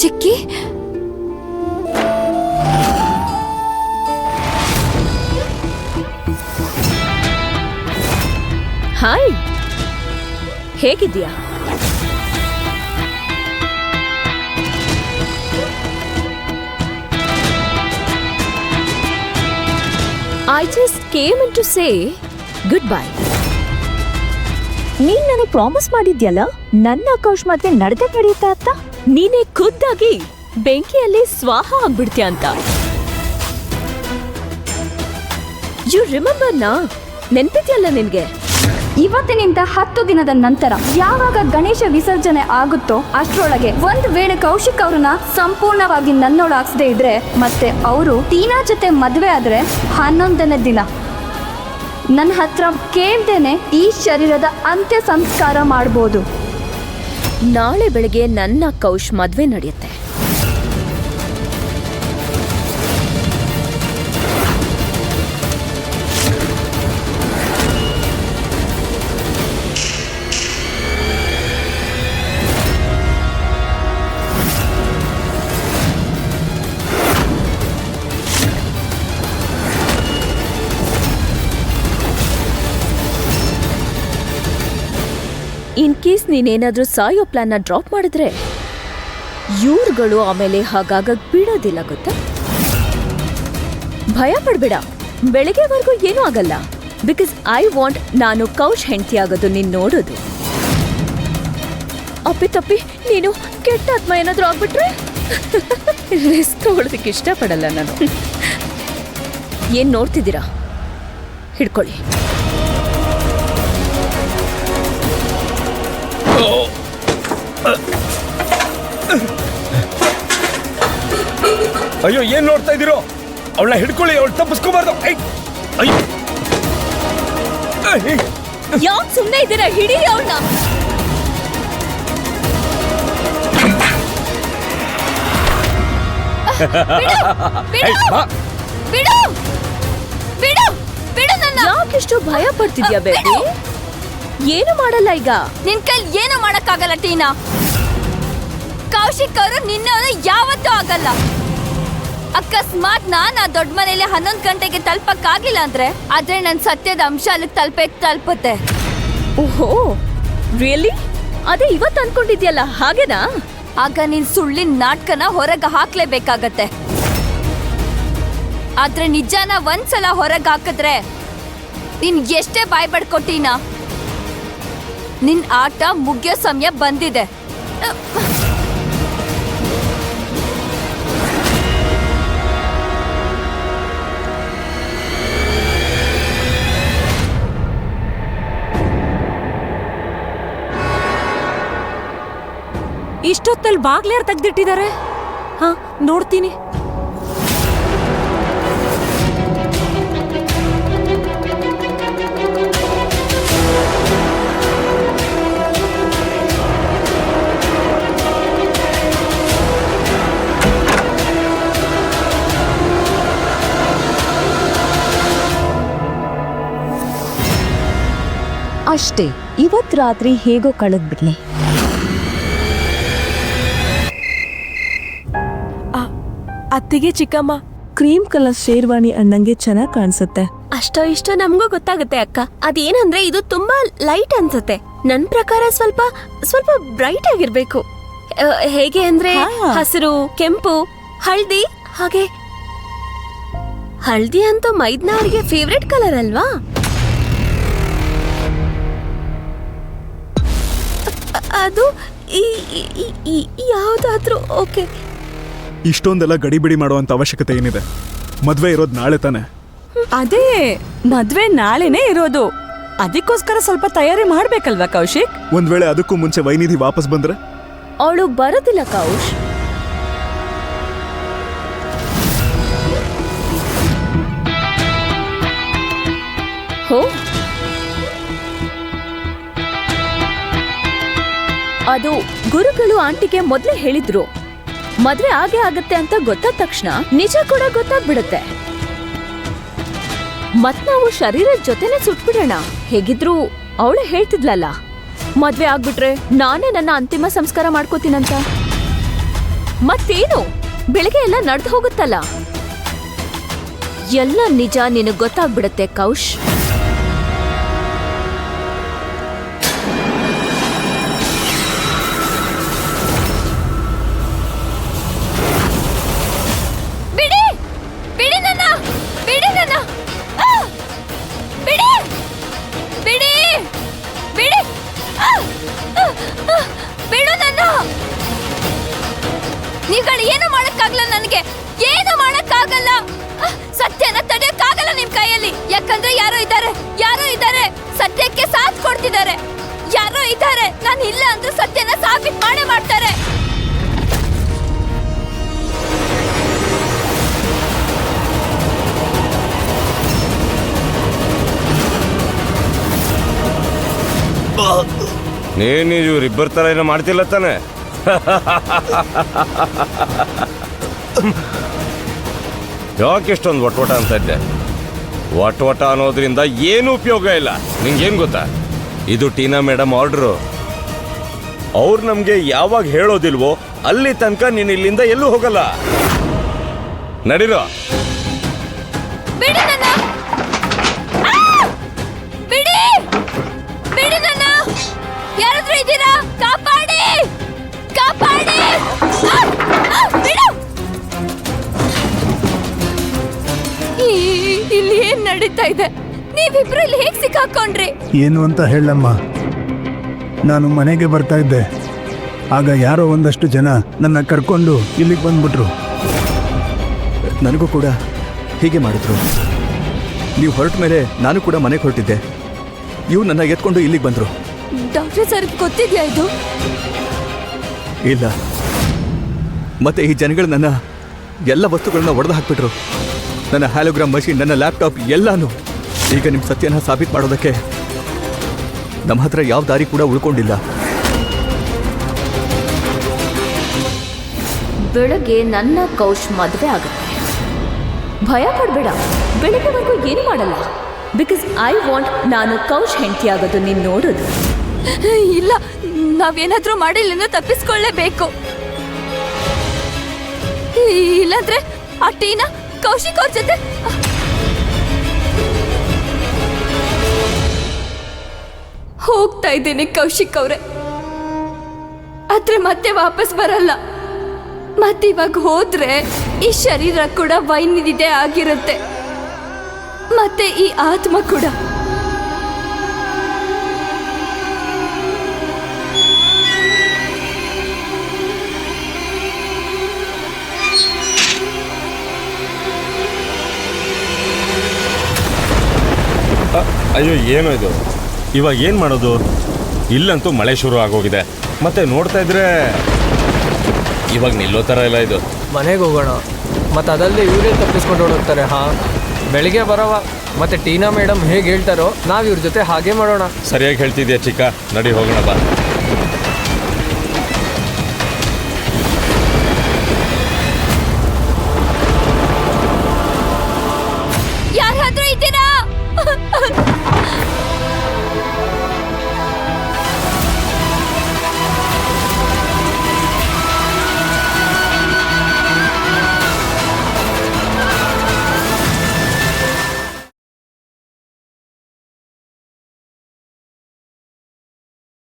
ಚಿಕ್ಕಿ hi, ಹೇಗಿದ್ಯಾ? I just came in to say goodbye. ನೀನ್ ನನಗೆ ಪ್ರಾಮಿಸ್ ಮಾಡಿದ್ಯಲ್ಲ ನನ್ನ ಆಕಾಶ್ ಮದ್ವೆ ನಡೆಯುತ್ತಾ ಅಂತ. ನೀನೇ ಖುದ್ದಾಗಿ ಬೆಂಕಿಯಲ್ಲಿ ಸ್ವಾಹ ಆಗ್ಬಿಡ್ತೀಯ ಅಂತ. ಯು ರಿಮೆಂಬರ್ ನಾ? ನೆನ್ಪಿದ್ಯಲ್ಲ ನಿನ್ಗೆ? ಇವತ್ತಿನಿಂದ 10 ದಿನದ ನಂತರ ಯಾವಾಗ ಗಣೇಶ ವಿಸರ್ಜನೆ ಆಗುತ್ತೋ ಅಷ್ಟರೊಳಗೆ ಒಂದು ವೇಳೆ ಕೌಶಿಕ್ ಅವ್ರನ್ನ ಸಂಪೂರ್ಣವಾಗಿ ನನ್ನೊಳಾಗ್ಸದೇ ಇದ್ರೆ ಮತ್ತೆ ಅವರು ಟೀನಾ ಜೊತೆ ಮದುವೆ ಆದ್ರೆ 11ನೇ ದಿನ ನನ್ನ ಹತ್ರ ಕೇಳ್ದೇನೆ ಈ ಶರೀರದ ಅಂತ್ಯ ಸಂಸ್ಕಾರ ಮಾಡ್ಬೋದು. ನಾಳೆ ಬೆಳಗ್ಗೆ ನನ್ನ ಕೌಶ್ ಮದ್ವೆ ನಡೆಯುತ್ತೆ. ಇನ್ ಕೇಸ್ ನೀನೇನಾದ್ರೂ ಸಾಯೋ ಪ್ಲಾನ್ನ ಡ್ರಾಪ್ ಮಾಡಿದ್ರೆ ಇವ್ರುಗಳು ಆಮೇಲೆ ಹಾಗಾಗಕ್ ಬಿಡೋದಿಲ್ಲ ಗೊತ್ತಾ? ಭಯ ಪಡ್ಬೇಡ, ಬೆಳಗ್ಗೆವರೆಗೂ ಏನೂ ಆಗಲ್ಲ. ಬಿಕಾಸ್ ಐ ವಾಂಟ್ ನಾನು ಕೌಶ್ ಹೆಂಡತಿ ಆಗೋದು ನೀನ್ ನೋಡೋದು. ಅಪ್ಪಿತಪ್ಪಿ ನೀನು ಕೆಟ್ಟ ಆತ್ಮ ಏನಾದ್ರೂ ಆಗ್ಬಿಟ್ರೆ ರಿಸ್ಕ್ ತಗೊಳ್ಳೋದಕ್ಕೆ ಇಷ್ಟಪಡಲ್ಲ ನಾನು. ಏನ್ ನೋಡ್ತಿದ್ದೀರಾ? ಹಿಡ್ಕೊಳ್ಳಿ. ಅಯ್ಯೋ, ಏನ್ ನೋಡ್ತಾ ಇದ್ದೀರೋ? ಅವಳನ್ನ ಹಿಡ್ಕೊಳ್ಳಿ, ಅವಳು ತಪ್ಪಿಸ್ಕೋಬಾರ್ದು. ಯಾಕೆ ಸುಮ್ಮನೆ ಇದ್ದೀರಾ? ಹಿಡೀರಿ ಅವಳನ್ನ. ಯಾಕೆಷ್ಟು ಭಯ ಪಡ್ತಿದ್ಯಾ ಬೇಬಿ? ಏನು ಮಾಡಲ್ಲ ಈಗ. ನಿನ್ ಕೈಲಿ ಏನು ಮಾಡಕ್ಕಾಗಲ್ಲ ಟೀನಾ. ಕೌಶಿಕ್ ಅವರು ನಿನ್ನ ಯಾವತ್ತೂ ಆಗಲ್ಲ. ಅಕಸ್ಮಾತ್ ನಾನ್ ಆ ದೊಡ್ಡ ಮನೇಲಿ 11 ಗಂಟೆಗೆ ತಲುಪಕ್ಕಾಗಿಲ್ಲ ಆದ್ರೆ ನನ್ ಸತ್ಯದ ಅಂಶ ಅಲ್ಲಿ ತಲುಪುತ್ತೆ. ಓಹೋ, ರಿಯಲಿ? ಅದೇ ಇವತ್ತು ಅನ್ಕೊಂಡಿದ್ಯಲ್ಲ, ಹಾಗೇನಾ? ಆಗ ನೀನ್ ಸುಳ್ಳಿನ ನಾಟಕನ ಹೊರಗೆ ಹಾಕ್ಲೇಬೇಕಾಗತ್ತೆ. ಆದ್ರೆ ನಿಜಾನ ಒಂದ್ಸಲ ಹೊರಗೆ ಹಾಕಿದ್ರೆ ನೀನ್ ಎಷ್ಟೇ ಬಾಯ್ ಬಡ್ಕೊಟ್ಟೀನ, ನಿನ್ ಆಟ ಮುಗಿಯೋ ಸಮಯ ಬಂದಿದೆ. ಇಷ್ಟೊತ್ತಲ್ಲಿ ಬಾಗ್ಲೇರ್ ತೆಗ್ದಿಟ್ಟಿದ್ದಾರೆ. ಹಾ, ನೋಡ್ತೀನಿ. ಅಷ್ಟೇ, ಇವತ್ ರಾತ್ರಿ ಹೇಗೋ ಕಳೆದ್ಬಿಡ್ಲಿ. ಅತ್ತಿಗೆ ಚಿಕ್ಕಮ್ಮ, ಕ್ರೀಮ್ ಕಲರ್ ಶೇರ್ವಾಣಿ ಅಣ್ಣಂಗೆ ಚೆನ್ನಾಗ್ ಕಾಣಿಸುತ್ತೆ. ಅಷ್ಟೋ ಇಷ್ಟೋ ನಮಗೂ ಗೊತ್ತಾಗುತ್ತೆ ಅಕ್ಕ. ಅದೇನಂದ್ರೆ ಇದು ತುಂಬಾ ಲೈಟ್ ಅನ್ಸುತ್ತೆ. ನನ್ ಪ್ರಕಾರ ಸ್ವಲ್ಪ ಸ್ವಲ್ಪ ಬ್ರೈಟ್ ಆಗಿರ್ಬೇಕು. ಹೇಗೆ ಅಂದ್ರೆ ಹಸಿರು, ಕೆಂಪು, ಹಳ್ದಿ. ಹಾಗೆ ಹಳ್ದಿ ಅಂತೂ ಮೈದ್ನ ಅವರಿಗೆ ಫೇವ್ರೆಟ್ ಕಲರ್ ಅಲ್ವಾ? ಅದು ಯಾವ್ದಾದ್ರೂ ಓಕೆ. ಇಷ್ಟೊಂದೆಲ್ಲ ಗಡಿಬಿಡಿ ಮಾಡುವಂತ ಅವಶ್ಯಕತೆ ಏನಿದೆ? ಮದ್ವೆ ಇರೋದು ನಾಳೆ ತಾನೆ. ಅದೇ ಮದ್ವೆ ನಾಳೆನೇ ಇರೋದು. ಅದಕ್ಕೋಸ್ಕರ ಸ್ವಲ್ಪ ತಯಾರಿ ಮಾಡ್ಬೇಕಲ್ವಾ ಕೌಶಿಕ್? ಒಂದ್ ವೇಳೆ ಅದಕ್ಕೂ ಮುಂಚೆ ವೈನಿಧಿ ವಾಪಸ್ ಬಂದ್ರೆ? ಅವಳು ಬರೋದಿಲ್ಲ ಕೌಶ್. ಹೋ, ಅದು ಗುರುಗಳು ಆಂಟಿಗೆ ಮೊದ್ಲೇ ಹೇಳಿದ್ರು. ಮದ್ವೆ ಆಗೇ ಆಗತ್ತೆ ಅಂತ ಗೊತ್ತಾದ ತಕ್ಷಣ ನಿಜ ಕೂಡ ಗೊತ್ತಾಗ್ಬಿಡುತ್ತೆ. ಮತ್ ನಾವು ಶರೀರದ ಜೊತೆನೆ ಸುಟ್ಬಿಡೋಣ. ಹೇಗಿದ್ರು ಅವಳೇ ಹೇಳ್ತಿದ್ಲಲ್ಲ, ಮದ್ವೆ ಆಗ್ಬಿಟ್ರೆ ನಾನೇ ನನ್ನ ಅಂತಿಮ ಸಂಸ್ಕಾರ ಮಾಡ್ಕೋತೀನಂತ. ಮತ್ತೇನು ಬೆಳಗ್ಗೆ ಎಲ್ಲ ನಡೆದು ಹೋಗುತ್ತಲ್ಲ. ಎಲ್ಲ ನಿಜ ನಿನಗ್ ಗೊತ್ತಾಗ್ಬಿಡತ್ತೆ ಕೌಶ್. ಬಿಡಿ ಬಿಡಿ ನನ್ನ, ಬಿಡಿ ನನ್ನ, ಬಿಡಿ ಬಿಡಿ ಬಿಡಿ, ಬಿಡು ನನ್ನ. ನೀವುಗಳು ಏನು ಮಾಡಕ್ಕಾಗಲ್ಲ, ನನಗೆ ಏನು ಮಾಡಕ್ಕಾಗಲ್ಲ. ಸತ್ಯನ ತಡೆಯಕ್ಕಾಗಲ್ಲ ನಿಮ್ ಕೈಯಲ್ಲಿ. ಯಾಕಂದ್ರೆ ಯಾರೋ ಇದ್ದಾರೆ ಸತ್ಯಕ್ಕೆ ಸಾಥ್ ಕೊಡ್ತಿದ್ದಾರೆ. ಯಾರೋ ಇದ್ದಾರೆ, ನಾನು ಇಲ್ಲ ಅಂದ್ರೆ ಸತ್ಯನ ಸಾಬೀತ್ ಮಾಡೇ ಮಾಡ್ತಾರೆ. ನೀನು ಇವ್ರಿಬ್ಬರ ತರ ಏನೋ ಮಾಡ್ತಿಲ್ಲ ತಾನೆ? ಯಾಕೆ ಇಷ್ಟೊಂದು ಒಟ್ವಟ ಅಂತ ಇದ್ದೆ? ಒಟ್ವಟ ಅನ್ನೋದ್ರಿಂದ ಏನು ಉಪಯೋಗ ಇಲ್ಲ. ನಿಂಗೇನು ಗೊತ್ತಾ, ಇದು ಟೀನಾ ಮೇಡಮ್ ಆರ್ಡ್ರು. ಅವ್ರು ನಮ್ಗೆ ಯಾವಾಗ ಹೇಳೋದಿಲ್ವೋ ಅಲ್ಲಿ ತನಕ ನೀನು ಇಲ್ಲಿಂದ ಎಲ್ಲೂ ಹೋಗಲ್ಲ. ನಡೀರೋ. ಬಿಡಿ ನನ್ನ, ಬಿಡಿ ಬಿಡಿ ನನ್ನ. ಯಾರಾದ್ರೂ ಇದ್ದೀರಾ? ಕಾಪಾಡಿ ಕಾಪಾಡಿ, ಬಿಡು. ಇಲ್ಲಿ ಏನ್ ನಡೀತಾ ಇದೆ? ನೀವಿಬ್ರು ಇಲ್ಲಿ ಹೇಗ್ ಸಿಕ್ಕಾಕೊಂಡ್ರಿ? ಏನು ಅಂತ ಹೇಳಮ್ಮ. ನಾನು ಮನೆಗೆ ಬರ್ತಾ ಇದ್ದೆ, ಆಗ ಯಾರೋ ಒಂದಷ್ಟು ಜನ ನನ್ನ ಕರ್ಕೊಂಡು ಇಲ್ಲಿಗೆ ಬಂದ್ಬಿಟ್ರು. ನನಗೂ ಕೂಡ ಹೀಗೆ ಮಾಡಿದ್ರು. ನೀವು ಹೊರಟ ಮೇಲೆ ನಾನು ಕೂಡ ಮನೆಗೆ ಹೊರಟಿದ್ದೆ. ಇವು ನನ್ನ ಎತ್ಕೊಂಡು ಇಲ್ಲಿಗೆ ಬಂದರು. ಡಾಕ್ಟರ್ ಸರ್ ಗೊತ್ತಿದ್ಯಾ ಇದು? ಇಲ್ಲ. ಮತ್ತೆ ಈ ಜನಗಳು ನನ್ನ ಎಲ್ಲ ವಸ್ತುಗಳನ್ನ ಒಡೆದು ಹಾಕ್ಬಿಟ್ರು. ನನ್ನ ಹ್ಯಾಲೋಗ್ರಾಮ್ ಮಷೀನ್, ನನ್ನ ಲ್ಯಾಪ್ಟಾಪ್ ಎಲ್ಲಾನು. ಈಗ ನಿಮ್ಮ ಸತ್ಯನ ಸಾಬೀತು ಮಾಡೋದಕ್ಕೆ ನಮ್ಮ ಹತ್ರ ಯಾವ ದಾರಿ ಕೂಡ ಉಳ್ಕೊಂಡಿಲ್ಲ. ಬೆಳಗ್ಗೆ ನನ್ನ ಕೌಶ್ ಮದುವೆ ಆಗುತ್ತೆ. ಭಯ ಪಡ್ಬೇಡ, ಬೆಳಗ್ಗೆವರೆಗೂ ಏನು ಮಾಡಲ್ಲ. ಬಿಕಾಸ್ ಐ ವಾಂಟ್ ನಾನು ಕೌಶ್ ಹೆಂಡತಿ ಆಗೋದು ನೀನು ನೋಡೋದು. ಇಲ್ಲ, ನಾವೇನಾದ್ರೂ ಮಾಡಿ ಇಲ್ಲಿಂದ ತಪ್ಪಿಸ್ಕೊಳ್ಳೇಬೇಕು. ಇಲ್ಲಾಂದ್ರೆ ಆ ಟೀನಾ ಕೌಶಿಕ್ ಅವ್ರ ಜೊತೆ ಹೋಗ್ತಾ ಇದ್ದೇನೆ. ಕೌಶಿಕ್ ಅವ್ರೆ, ಆದ್ರೆ ಮತ್ತೆ ವಾಪಸ್ ಬರಲ್ಲ. ಮತ್ತಿವಾಗ ಹೋದ್ರೆ ಈ ಶರೀರ ಕೂಡ ವೈನಿದೆ ಆಗಿರುತ್ತೆ, ಮತ್ತೆ ಈ ಆತ್ಮ ಕೂಡ. ಅಯ್ಯೋ, ಏನು ಇದು? ಇವಾಗ ಏನು ಮಾಡೋದು? ಇಲ್ಲಂತೂ ಮಳೆ ಶುರು ಆಗೋಗಿದೆ. ಮತ್ತೆ ನೋಡ್ತಾ ಇದ್ರೆ ಇವಾಗ ನಿಲ್ಲೋ ಥರ ಇಲ್ಲ ಇದು. ಮನೆಗೆ ಹೋಗೋಣ, ಮತ್ತು ಅದಲ್ಲದೆ ಇವರೇ ತಪ್ಪಿಸ್ಕೊಂಡು ಹೋಗ್ತಾರೆ. ಹಾಂ, ಬೆಳಿಗ್ಗೆ ಬರೋವ. ಮತ್ತು ಟೀನಾ ಮೇಡಮ್ ಹೇಗೆ ಹೇಳ್ತಾರೋ ನಾವು ಇವ್ರ ಜೊತೆ ಹಾಗೆ ಮಾಡೋಣ. ಸರಿಯಾಗಿ ಹೇಳ್ತಿದ್ಯಾ ಚಿಕ್ಕ, ನಡಿ ಹೋಗೋಣ ಬಾ.